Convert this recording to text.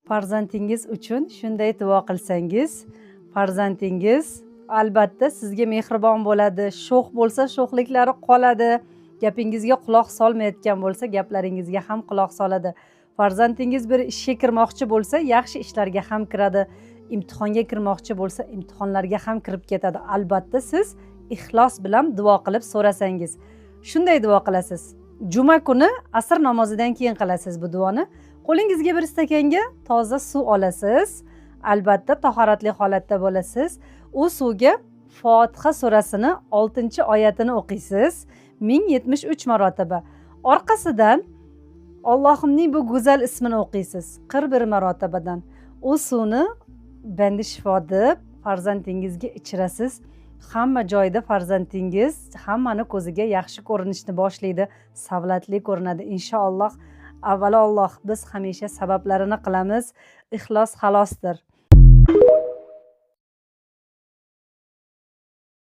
farzandingiz uchun shunday duo qilsangiz, farzandingiz albatta sizga mehribon bo'ladi, sho'x bo'lsa sho'xliklari qoladi, gapingizga quloq solmayotgan bo'lsa gaplaringizga ham quloq soladi. Farzandingiz bir ishga kirmoqchi bo'lsa yaxshi ishlarga ham kiradi, imtihonga kirmoqchi bo'lsa imtihonlarga ham kirib ketadi. Albatta siz ixlos bilan duo qilib so'rasangiz. Shunday duo qilasiz. Juma kuni asr namozidan keyin qilasiz bu duoni. Qo'lingizga bir stakanga toza suv olasiz. Albatta tahoratli holatda bo'lasiz. U suvga Fotiha surasini 6-oyatini o'qiysiz 1073 marotaba. Orqasidan Allohimning bu go'zal ismini o'qiysiz 41 marotabadan. U suvni bandi shifo deb farzandingizga ichirasiz. Hamma joyda farzandingiz hammani ko'ziga yaxshi ko'rinishni boshlaydi, savlatli ko'rinadi inshaalloh. Avvalo Alloh, biz hamisha sabablarini qilamiz. Ixlos xalosdir.